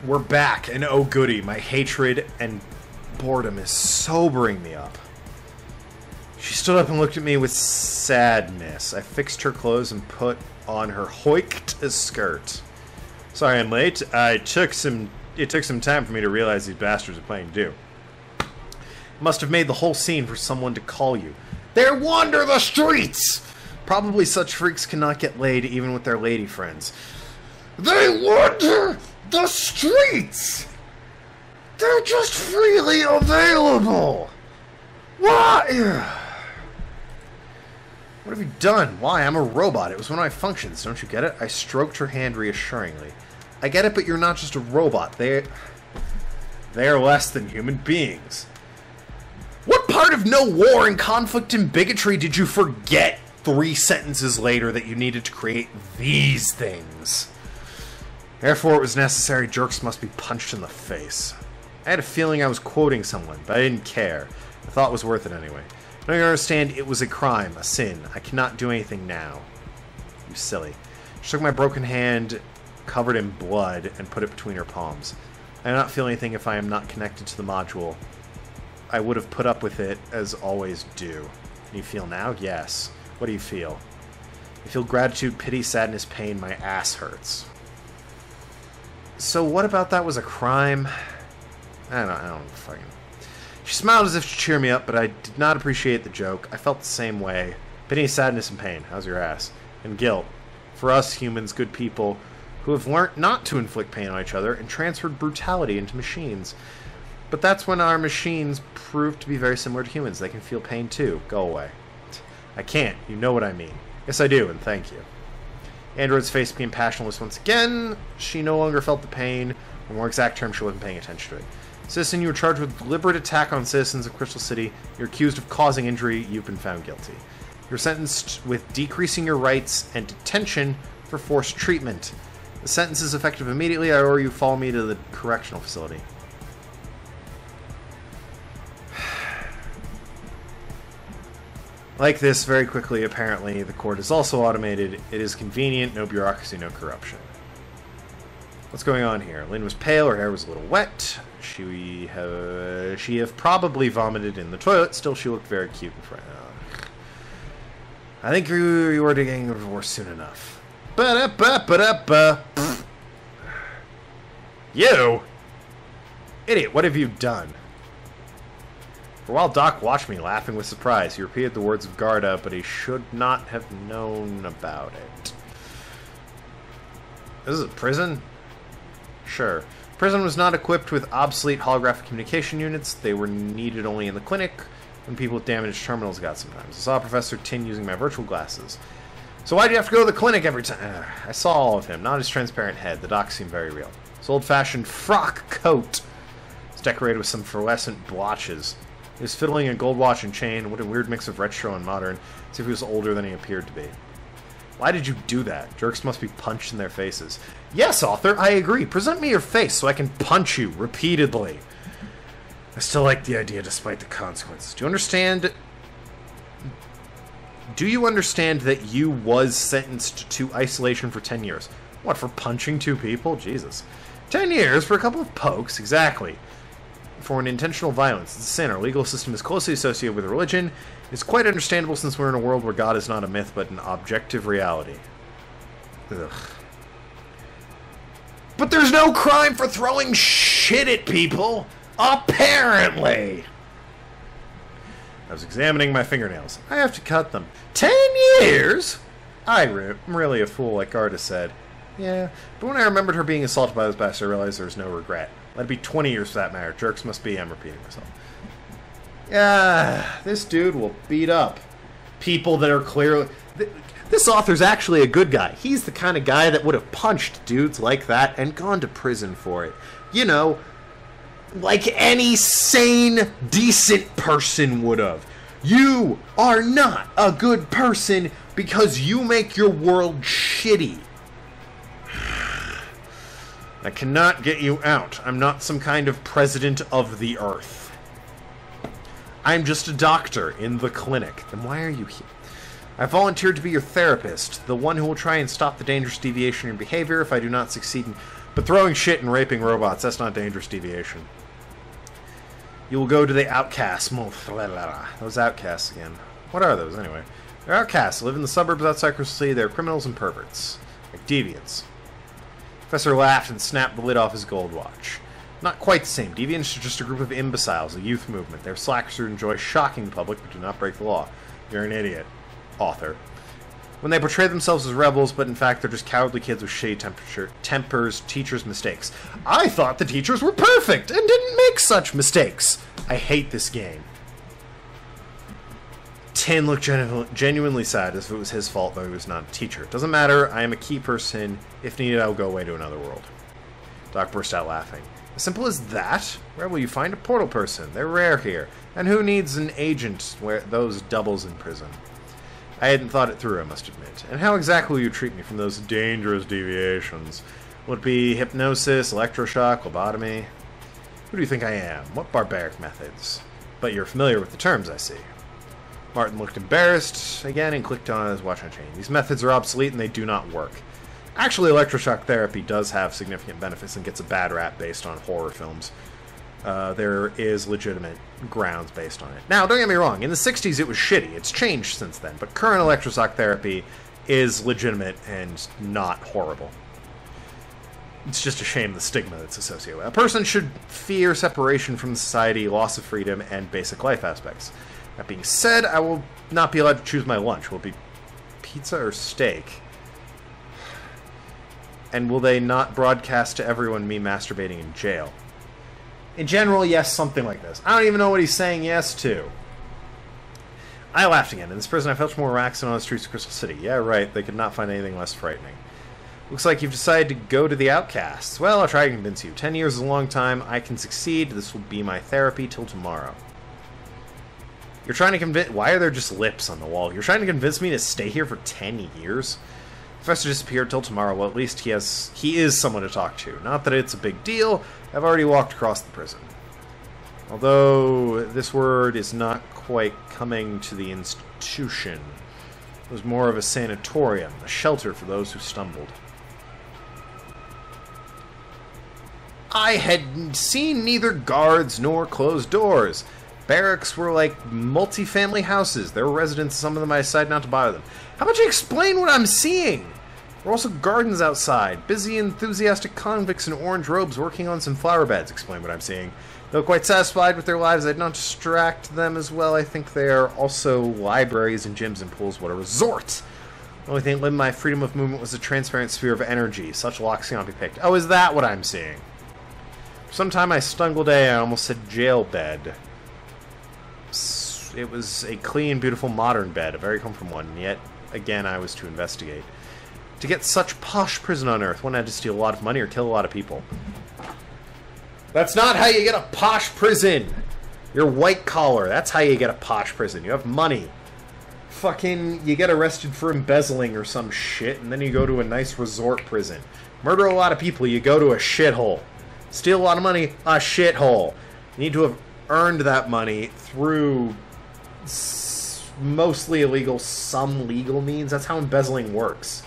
We're back, and oh goody, my hatred and boredom is sobering me up. She stood up and looked at me with sadness. I fixed her clothes and put on her hoiked skirt. Sorry I'm late. It took some time for me to realize these bastards are playing do. Must have made the whole scene for someone to call you. They wander the streets! Probably such freaks cannot get laid even with their lady friends. They wander the streets! They're just freely available! Why? What have you done? Why? I'm a robot. It was one of my functions. Don't you get it? I stroked her hand reassuringly. I get it, but you're not just a robot. They are less than human beings. What part of no war and conflict and bigotry did you forget 3 sentences later that you needed to create these things? Therefore, it was necessary jerks must be punched in the face. I had a feeling I was quoting someone, but I didn't care. The thought was worth it anyway. Don't you understand? It was a crime, a sin. I cannot do anything now. You silly. She took my broken hand, covered in blood, and put it between her palms. I do not feel anything if I am not connected to the module. I would have put up with it, as always do. You feel now? Yes. What do you feel? I feel gratitude, pity, sadness, pain. My ass hurts. So what about that was a crime? I don't fucking... She smiled as if to cheer me up, but I did not appreciate the joke. I felt the same way. Pity, sadness, and pain. How's your ass? And guilt. For us humans, good people, who have learnt not to inflict pain on each other and transferred brutality into machines. But that's when our machines prove to be very similar to humans. They can feel pain too. Go away. I can't. You know what I mean. Yes, I do, and thank you. Android's face became passionless once again. She no longer felt the pain. In more exact terms, she wasn't paying attention to it. Citizen, you were charged with deliberate attack on citizens of Crystal City. You're accused of causing injury. You've been found guilty. You're sentenced with decreasing your rights and detention for forced treatment. The sentence is effective immediately, or you follow me to the correctional facility. Like this, very quickly, apparently, the court is also automated. It is convenient, no bureaucracy, no corruption. What's going on here? Lynn was pale, her hair was a little wet. She have probably vomited in the toilet. Still, she looked very cute in front. I think you are getting a divorce soon enough. You? Idiot, what have you done? For a while, Doc watched me, laughing with surprise. He repeated the words of Garda, but he should not have known about it. This is a prison? Sure. Prison was not equipped with obsolete holographic communication units. They were needed only in the clinic when people with damaged terminals got sometimes. I saw Professor Tin using my virtual glasses. So why'd you have to go to the clinic every time? I saw all of him, not his transparent head. The doc seemed very real. His old-fashioned frock coat was decorated with some fluorescent blotches. He was fiddling a gold watch and chain. What a weird mix of retro and modern, as if he was older than he appeared to be. Why did you do that? Jerks must be punched in their faces. Yes, author, I agree. Present me your face so I can punch you repeatedly. I still like the idea despite the consequences. Do you understand? Do you understand that you was sentenced to isolation for 10 years? What, for punching 2 people? Jesus. 10 years for a couple of pokes, exactly. For an intentional violence. It's a sin. Our legal system is closely associated with religion. It's quite understandable since we're in a world where God is not a myth, but an objective reality. Ugh. But there's no crime for throwing shit at people! Apparently! I was examining my fingernails. I have to cut them. 10 years?! I'm really a fool, like Garda said. Yeah, but when I remembered her being assaulted by those bastards, I realized there was no regret. Let it be 20 years for that matter. Jerks must be, I'm repeating myself. Yeah, this dude will beat up people that are clearly... This author's actually a good guy. He's the kind of guy that would have punched dudes like that and gone to prison for it. You know, like any sane, decent person would have. You are not a good person because you make your world shitty. I cannot get you out. I'm not some kind of president of the earth. I'm just a doctor in the clinic. Then why are you here? I volunteered to be your therapist, the one who will try and stop the dangerous deviation in your behavior if I do not succeed in But throwing shit and raping robots, that's not dangerous deviation. You will go to the outcasts. Those outcasts again. What are those, anyway? They're outcasts. Live in the suburbs outside Crystal City. They're criminals and perverts. Like deviants. Professor laughed and snapped the lid off his gold watch. Not quite the same. Deviants are just a group of imbeciles, a youth movement. They're slackers who enjoy shocking the public but do not break the law. You're an idiot. Author. When they portray themselves as rebels, but in fact they're just cowardly kids with shitty tempers, teachers' mistakes. I thought the teachers were perfect and didn't make such mistakes. I hate this game. Tin looked genuinely sad as if it was his fault, though he was not a teacher. Doesn't matter, I am a key person. If needed, I will go away to another world. Doc burst out laughing. As simple as that? Where will you find a portal person? They're rare here. And who needs an agent where those doubles in prison? I hadn't thought it through, I must admit. And how exactly will you treat me from those dangerous deviations? Will it be hypnosis, electroshock, lobotomy? Who do you think I am? What barbaric methods? But you're familiar with the terms, I see. Martin looked embarrassed again and clicked on his watch on chain. These methods are obsolete and they do not work. Actually, electroshock therapy does have significant benefits and gets a bad rap based on horror films. There is legitimate grounds based on it. Now, don't get me wrong, in the 60s it was shitty. It's changed since then, but current electroshock therapy is legitimate and not horrible. It's just a shame the stigma that's associated with it. A person should fear separation from society, loss of freedom, and basic life aspects. That being said, I will not be allowed to choose my lunch. Will it be pizza or steak? And will they not broadcast to everyone me masturbating in jail? In general, yes, something like this. I don't even know what he's saying yes to. I laughed again. In this prison, I felt more relaxed than on the streets of Crystal City. Yeah, right. They could not find anything less frightening. Looks like you've decided to go to the outcasts. Well, I'll try to convince you. 10 years is a long time. I can succeed. This will be my therapy till tomorrow. You're trying to convince... Why are there just lips on the wall? You're trying to convince me to stay here for 10 years? Professor disappeared till tomorrow. Well, at least he is someone to talk to. Not that it's a big deal. I've already walked across the prison. Although this word is not quite coming to the institution. It was more of a sanatorium, a shelter for those who stumbled. I had seen neither guards nor closed doors. Barracks were like multi-family houses. There were residents, some of them I decided not to bother them. How about you explain what I'm seeing? There were also gardens outside. Busy, enthusiastic convicts in orange robes working on some flower beds. Explain what I'm seeing. Though quite satisfied with their lives, I'd not distract them as well. I think they are also libraries and gyms and pools. What a resort! The only thing that limited my freedom of movement was a transparent sphere of energy. Such locks cannot be picked. Oh, is that what I'm seeing? For some time I stumbled I almost said jail bed. It was a clean, beautiful, modern bed, a very comfortable one, and yet, again, I was to investigate. To get such posh prison on Earth, one had to steal a lot of money or kill a lot of people. That's not how you get a posh prison! You're white collar, that's how you get a posh prison. You have money. Fucking, you get arrested for embezzling or some shit, and then you go to a nice resort prison. Murder a lot of people, you go to a shithole. Steal a lot of money, a shithole. You need to have earned that money through mostly illegal, some legal means. That's how embezzling works.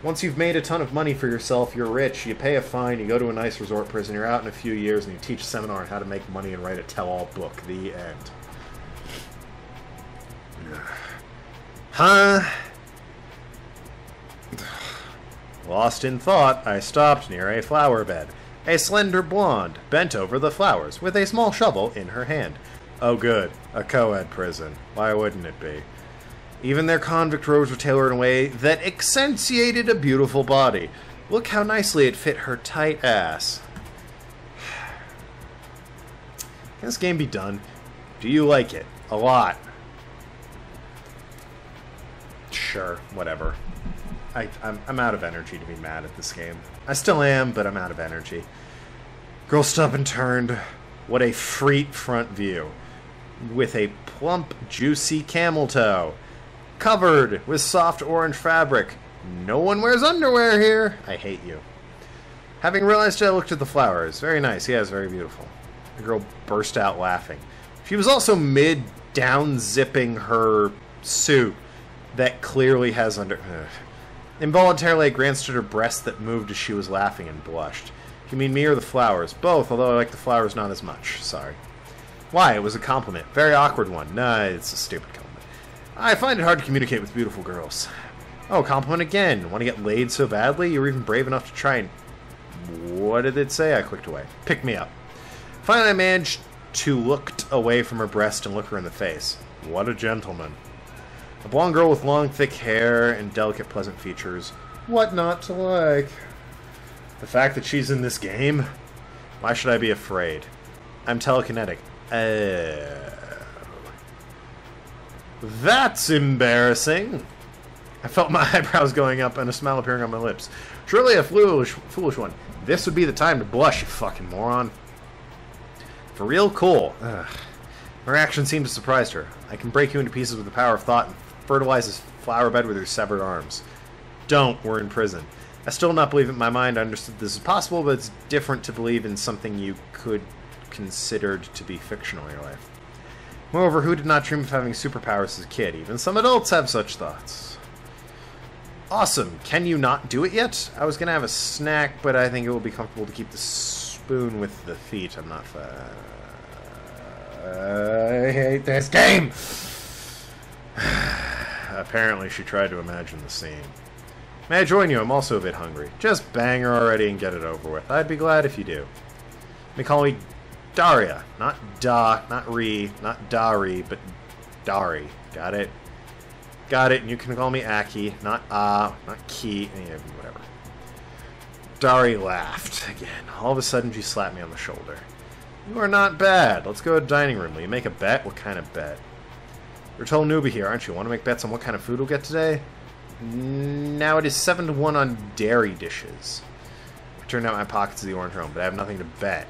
Once you've made a ton of money for yourself, you're rich, you pay a fine, you go to a nice resort prison, you're out in a few years, and you teach a seminar on how to make money and write a tell-all book. The end. Huh? Lost in thought, I stopped near a flower bed. A slender blonde bent over the flowers with a small shovel in her hand. Oh good, a co-ed prison. Why wouldn't it be? Even their convict robes were tailored in a way that accentuated a beautiful body. Look how nicely it fit her tight ass. Can this game be done? Do you like it? A lot. Sure, whatever. I'm out of energy to be mad at this game. I still am, but I'm out of energy. Girl stood up and turned. What a freak front view. With a plump, juicy camel toe. Covered with soft orange fabric. No one wears underwear here. I hate you. Having realized it, I looked at the flowers. Very nice. Yes, very beautiful. The girl burst out laughing. She was also mid-down-zipping her suit that clearly has under... Involuntarily, I glanced at her breast that moved as she was laughing and blushed. You mean me or the flowers? Both, although I like the flowers not as much. Sorry. Why? It was a compliment. Very awkward one. Nah, it's a stupid compliment. I find it hard to communicate with beautiful girls. Oh, compliment again. Want to get laid so badly? You were even brave enough to try and... What did it say? I clicked away. Pick me up. Finally, I managed to look away from her breast and look her in the face. What a gentleman. A blonde girl with long, thick hair and delicate, pleasant features. What not to like? The fact that she's in this game? Why should I be afraid? I'm telekinetic. That's embarrassing. I felt my eyebrows going up and a smile appearing on my lips. Surely a foolish one. This would be the time to blush, you fucking moron. For real? Cool. Ugh. Her reaction seemed to surprise her. I can break you into pieces with the power of thought and fertilize this flower bed with your severed arms. Don't. We're in prison. I still do not believe in my mind I understood this is possible, but it's different to believe in something you could consider to be fictional in your life. Moreover, who did not dream of having superpowers as a kid? Even some adults have such thoughts. Awesome. Can you not do it yet? I was going to have a snack, but I think it will be comfortable to keep the spoon with the feet. I'm not... I hate this game! Apparently she tried to imagine the scene. May I join you? I'm also a bit hungry. Just bang her already and get it over with. I'd be glad if you do. They call me Daria. Not Da, not Re, not Dari, but Dari. Got it? Got it, and you can call me Aki. Not not Ki, whatever. Dari laughed again. All of a sudden she slapped me on the shoulder. You are not bad. Let's go to the dining room. Will you make a bet? What kind of bet? You're a total newbie here, aren't you? Want to make bets on what kind of food we'll get today? Now it is 7-1 on dairy dishes. I turned out my pockets of the orange home, but I have nothing to bet.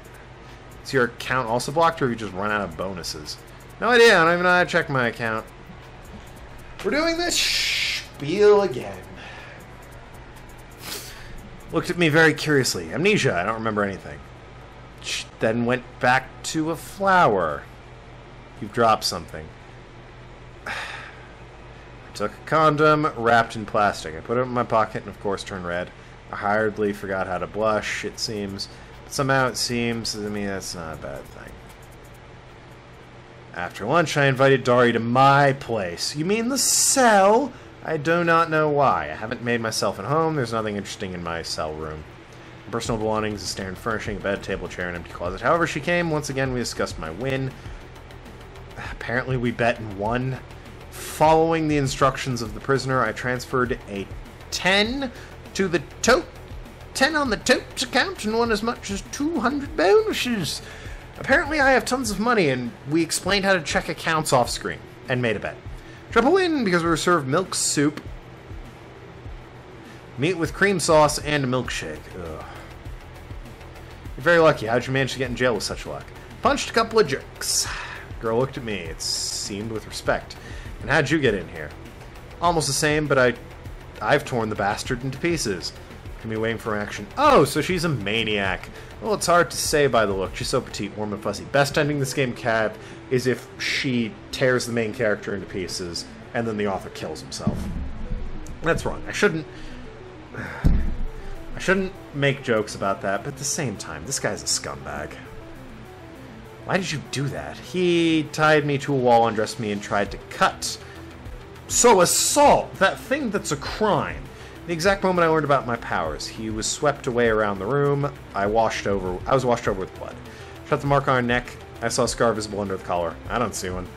Is your account also blocked, or have you just run out of bonuses? No idea. I don't even know how to check my account. We're doing this spiel again. Looked at me very curiously. Amnesia. I don't remember anything. Then went back to a flower. You've dropped something. I took a condom wrapped in plastic. I put it in my pocket and of course turned red. I hardly forgot how to blush, it seems. But somehow it seems, that's not a bad thing. After lunch, I invited Dari to my place. You mean the cell? I do not know why. I haven't made myself at home. There's nothing interesting in my cell room. Personal belongings, a standard furnishing, a bed, table, chair, and empty closet. However she came, once again we discussed my win. Apparently we bet and won. Following the instructions of the prisoner, I transferred a 10 to the 10 on the totes account and won as much as 200 bonuses. Apparently I have tons of money, and we explained how to check accounts off screen and made a bet. Triple win because we were served milk soup, meat with cream sauce, and a milkshake. Ugh. You're very lucky. How'd you manage to get in jail with such luck? Punched a couple of jerks. Girl looked at me. It seemed with respect. And how'd you get in here? Almost the same, but I've torn the bastard into pieces. Can be waiting for action. Oh, so she's a maniac. Well, it's hard to say by the look. She's so petite, warm, and fuzzy. Best ending this game cap is if she tears the main character into pieces, and then the author kills himself. That's wrong. I shouldn't make jokes about that, but at the same time, this guy's a scumbag. Why did you do that? He tied me to a wall, undressed me, and tried to cut. So assault! That thing that's a crime. The exact moment I learned about my powers, he was swept away around the room. I was washed over with blood. Shut the mark on her neck. I saw a scar visible under the collar. I don't see one.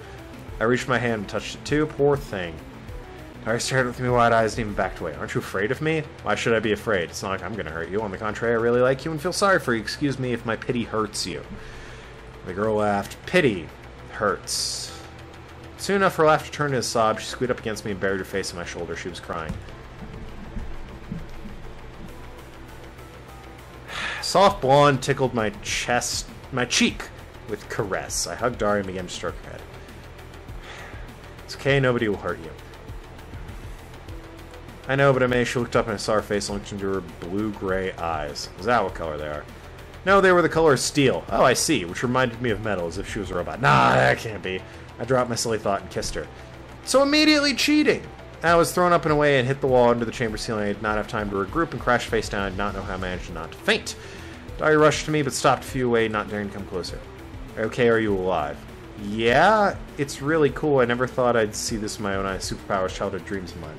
I reached my hand and touched it too. Poor thing. Dari stared with me wide eyes and even backed away. Aren't you afraid of me? Why should I be afraid? It's not like I'm going to hurt you. On the contrary, I really like you and feel sorry for you. Excuse me if my pity hurts you. The girl laughed. Pity hurts. Soon enough, her laughter turned to a sob. She squeezed up against me and buried her face on my shoulder. She was crying. Soft blonde tickled my cheek with caress. I hugged Dari and began to stroke her head. It's okay, nobody will hurt you. I know, but I may. She looked up and I saw her face and looked into her blue-gray eyes. Is that what color they are? No, they were the color of steel. Oh, I see, which reminded me of metal, as if she was a robot. Nah, that can't be. I dropped my silly thought and kissed her. So immediately cheating! I was thrown up and away and hit the wall under the chamber ceiling. I did not have time to regroup and crash face down. I did not know how I managed not to faint. Dari rushed to me, but stopped a few away, not daring to come closer. Okay, are you alive? Yeah, it's really cool. I never thought I'd see this with my own eyes. Superpowers, childhood dreams of mine.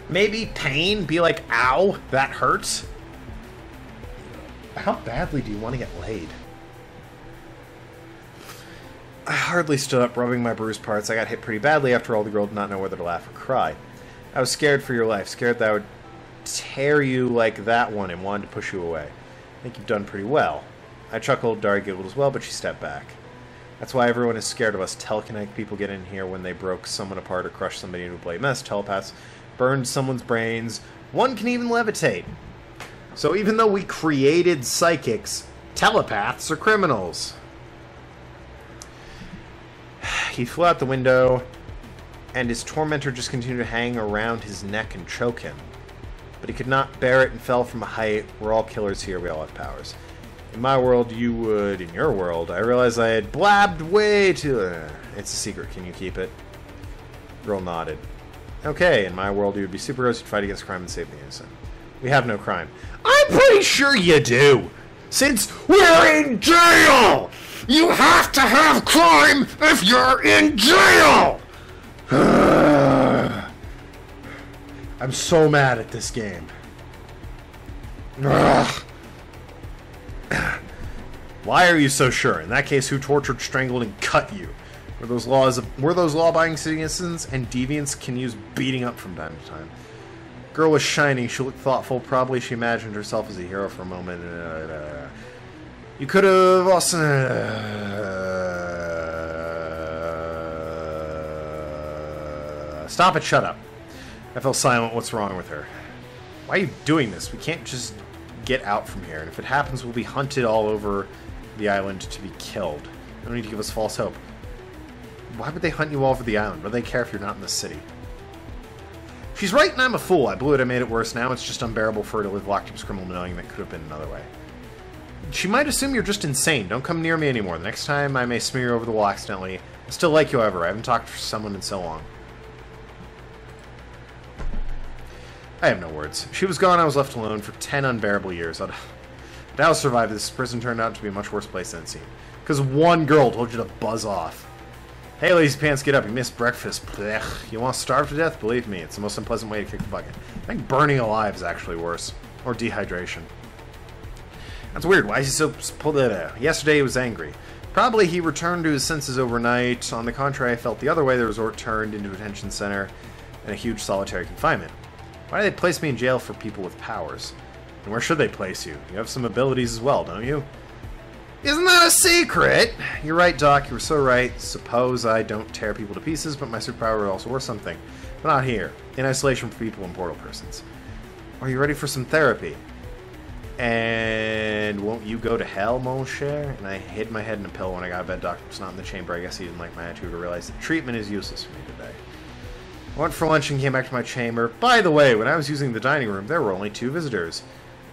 Maybe pain? Be like, ow, that hurts? How badly do you want to get laid? I hardly stood up, rubbing my bruised parts. I got hit pretty badly. After all, the girl did not know whether to laugh or cry. I was scared for your life, scared that I would tear you like that one and wanted to push you away. I think you've done pretty well. I chuckled, Dari giggled as well, but she stepped back. That's why everyone is scared of us. Telekinetic people get in here when they broke someone apart or crushed somebody into a bloody mess. Telepaths burned someone's brains. One can even levitate. So even though we created psychics, telepaths are criminals. He flew out the window, and his tormentor just continued to hang around his neck and choke him. But he could not bear it and fell from a height. We're all killers here. We all have powers. In my world, you would. In your world, I realized I had blabbed way too... It's a secret. Can you keep it? Girl nodded. Okay, in my world, you would be superheroes. You'd fight against crime and save the innocent. We have no crime. I'm pretty sure you do. Since we're in jail! You have to have crime if you're in jail! I'm so mad at this game. Ugh. Why are you so sure? In that case, who tortured, strangled, and cut you? Were those law-abiding citizens and deviants can use beating up from time to time? Girl was shining. She looked thoughtful. Probably she imagined herself as a hero for a moment. You could have also... Stop it, shut up. I fell silent. What's wrong with her? Why are you doing this? We can't just get out from here. And if it happens, we'll be hunted all over the island to be killed. They don't need to give us false hope. Why would they hunt you all over the island? What do they care if you're not in the city? She's right and I'm a fool. I blew it, I made it worse. Now it's just unbearable for her to live locked up as criminal knowing that could have been another way. She might assume you're just insane. Don't come near me anymore. The next time I may smear you over the wall accidentally. I still like you, however. I haven't talked to someone in so long. I have no words. She was gone, I was left alone for 10 unbearable years. I'd now survive this. Prison turned out to be a much worse place than it seemed. Because one girl told you to buzz off. Hey, lazy pants, get up. You missed breakfast. Blech. You want to starve to death? Believe me, it's the most unpleasant way to kick the bucket. I think burning alive is actually worse. Or dehydration. That's weird. Why is he so... Yesterday he was angry. Probably he returned to his senses overnight. On the contrary, I felt the other way. The resort turned into a detention center and a huge solitary confinement. Why do they place me in jail for people with powers? And where should they place you? You have some abilities as well, don't you? Isn't that a secret? You're right, Doc. You were so right. Suppose I don't tear people to pieces, but my superpower is also worth something. But not here. In isolation from people and portal persons. Are you ready for some therapy? And won't you go to hell, mon cher? And I hid my head in a pillow when I got out of bed. Doctor was not in the chamber. I guess he didn't like my attitude or realize that treatment is useless for me today. I went for lunch and came back to my chamber. By the way, when I was using the dining room, there were only 2 visitors.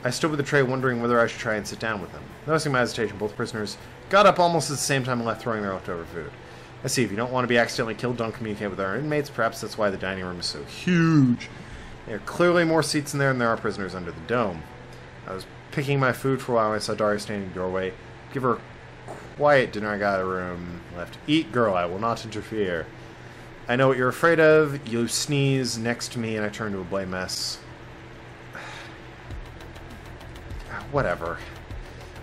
I stood with the tray wondering whether I should try and sit down with them. Noticing my hesitation, both prisoners got up almost at the same time and left, throwing their leftover food. I see, if you don't want to be accidentally killed, don't communicate with our inmates. Perhaps that's why the dining room is so huge. There are clearly more seats in there than there are prisoners under the dome. I was picking my food for a while when I saw Dari standing in the doorway. Give her a quiet dinner. I got a room left. Eat, girl. I will not interfere. I know what you're afraid of. You sneeze next to me and I turn to a bloody mess. Whatever.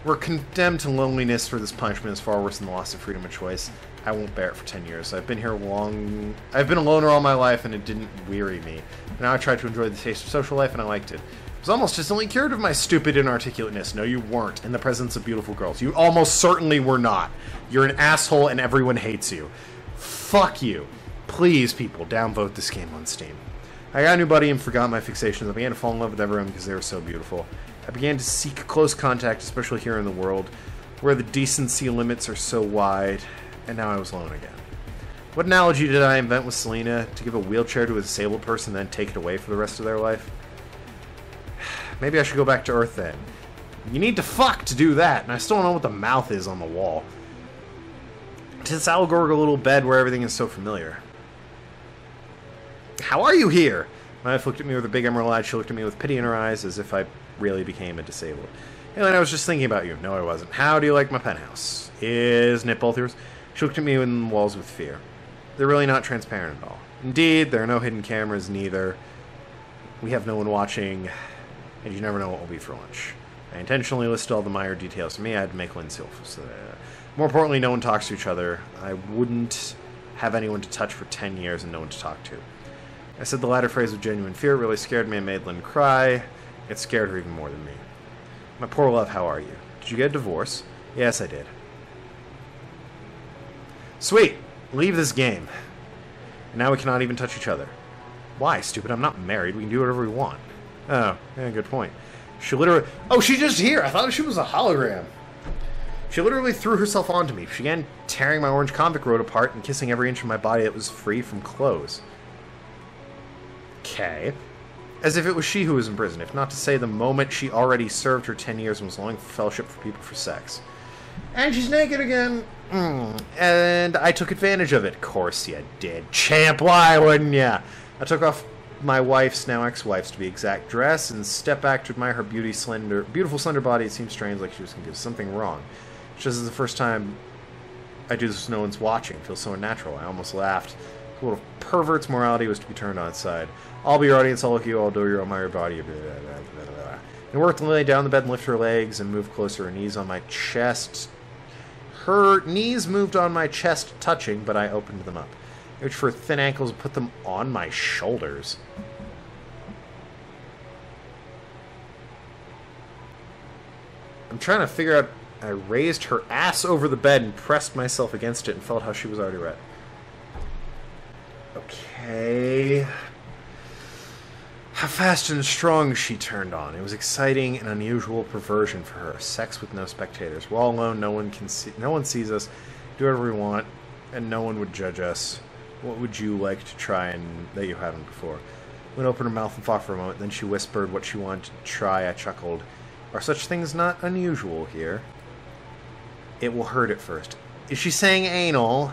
We're condemned to loneliness for this punishment is far worse than the loss of freedom of choice. I won't bear it for 10 years. I've been here long... I've been a loner all my life and it didn't weary me. Now I tried to enjoy the taste of social life and I liked it. I was almost instantly cured of my stupid inarticulateness. No, you weren't. In the presence of beautiful girls. You almost certainly were not. You're an asshole and everyone hates you. Fuck you. Please, people, downvote this game on Steam. I got a new buddy and forgot my fixations. I began to fall in love with everyone because they were so beautiful. I began to seek close contact, especially here in the world, where the decency limits are so wide, and now I was alone again. What analogy did I invent with Selena? To give a wheelchair to a disabled person, then take it away for the rest of their life? Maybe I should go back to Earth then. You need to fuck to do that, and I still don't know what the mouth is on the wall. To this allegorical little bed where everything is so familiar. how are you here? My wife looked at me with a big emerald eye. She looked at me with pity in her eyes, as if I really became a disabled. Aileen, I was just thinking about you. No, I wasn't. How do you like my penthouse? Isn't it both yours? She looked at me in the walls with fear. They're really not transparent at all. Indeed, there are no hidden cameras, neither. We have no one watching, and you never know what will be for lunch. I intentionally listed all the minor details to me. I had to make Lynn seal. More importantly, no one talks to each other. I wouldn't have anyone to touch for 10 years and no one to talk to. I said the latter phrase with genuine fear. It really scared me and made Lynn cry. It scared her even more than me. My poor love, how are you? Did you get a divorce? Yes, I did. Sweet. Leave this game. And now we cannot even touch each other. Why, stupid? I'm not married. We can do whatever we want. Oh, yeah, good point. She literally... Oh, she's just here! I thought she was a hologram. She literally threw herself onto me. She began tearing my orange convict robe apart and kissing every inch of my body that was free from clothes. Okay. As if it was she who was in prison, if not to say the moment she already served her 10 years and was longing for fellowship for people for sex. And she's naked again. And I took advantage of it. Of course you did. Champ, why wouldn't ya? I took off my wife's, now ex-wife's to be exact, dress and stepped back to admire her beautiful slender body. It seemed strange, like she was going to do something wrong. Just as the first time I do this with no one's watching. It feels so unnatural. I almost laughed. A little pervert's morality was to be turned on its side. I'll be your audience, I'll look you, I'll do your own my body. It worked to lay down the bed and lift her legs and move closer, her knees on my chest. Her knees moved on my chest, touching, but I opened them up. I reached for thin ankles and put them on my shoulders. I'm trying to figure out... I raised her ass over the bed and pressed myself against it and felt how she was already wet. Okay... How fast and strong she turned on. It was exciting and unusual perversion for her. Sex with no spectators. We're all alone. No one sees us. Do whatever we want, and no one would judge us. What would you like to try and that you haven't before? Lynn opened her mouth and thought for a moment. Then she whispered what she wanted to try. I chuckled. Are such things not unusual here? It will hurt at first. Is she saying anal?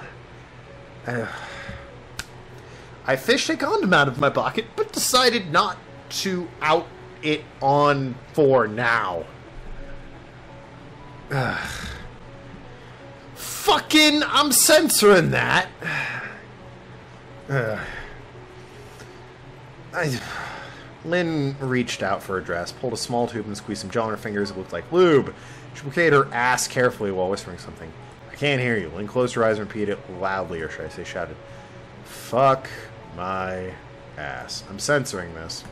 I fished a condom out of my pocket, but decided not to out it on for now. Fucking, I'm censoring that. Lynn reached out for a dress, pulled a small tube and squeezed some gel on her fingers. It looked like lube. She bouqueted her ass carefully while whispering something. I can't hear you. Lynn closed her eyes and repeated it loudly, or should I say shouted. Fuck my ass. I'm censoring this.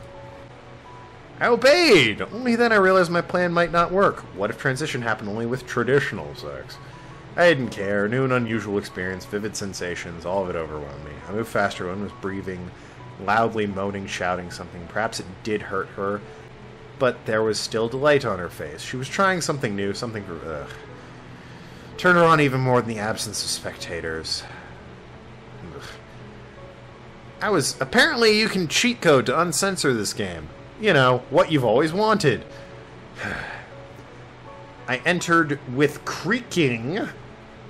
I obeyed! Only then I realized my plan might not work. What if transition happened only with traditional sex? I didn't care. New and unusual experience, vivid sensations, all of it overwhelmed me. I moved faster. Lynn was breathing, loudly moaning, shouting something. Perhaps it did hurt her, but there was still delight on her face. She was trying something new, something for... Turned her on even more than the absence of spectators. Apparently you can cheat code to uncensor this game. You know, what you've always wanted. I entered with creaking.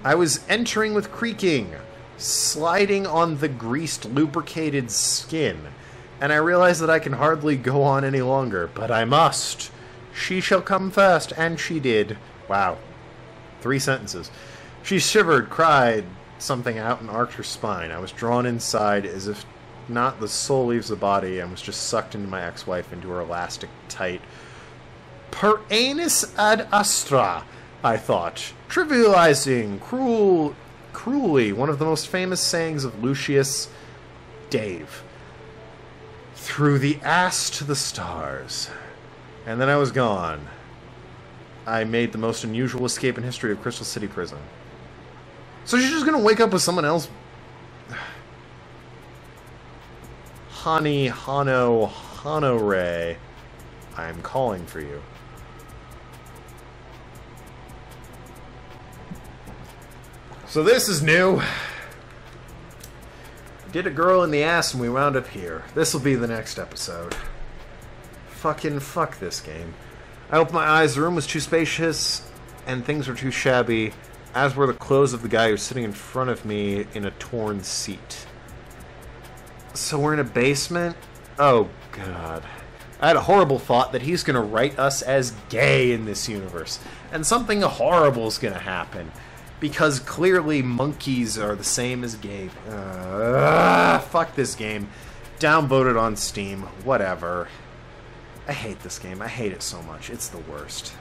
I was entering with creaking, sliding on the greased, lubricated skin. And I realized that I can hardly go on any longer, but I must. She shall come first, and she did. Wow. 3 sentences. She shivered, cried something out, and arched her spine. I was drawn inside as if not the soul leaves the body and was just sucked into my ex-wife, into her elastic, tight... Per anus ad astra, I thought. Trivializing, cruelly, one of the most famous sayings of Lucius Dave. Through the ass to the stars. And then I was gone. I made the most unusual escape in history of Crystal City Prison. So she's just gonna wake up with someone else... Hanore, I'm calling for you. So this is new. Did a girl in the ass and we wound up here. This'll be the next episode. Fucking fuck this game. I opened my eyes, the room was too spacious and things were too shabby, as were the clothes of the guy who was sitting in front of me in a torn seat. So we're in a basement? Oh, God. I had a horrible thought that he's going to write us as gay in this universe. And something horrible is going to happen. Because clearly monkeys are the same as gay. Fuck this game. Downvoted on Steam. Whatever. I hate this game. I hate it so much. It's the worst.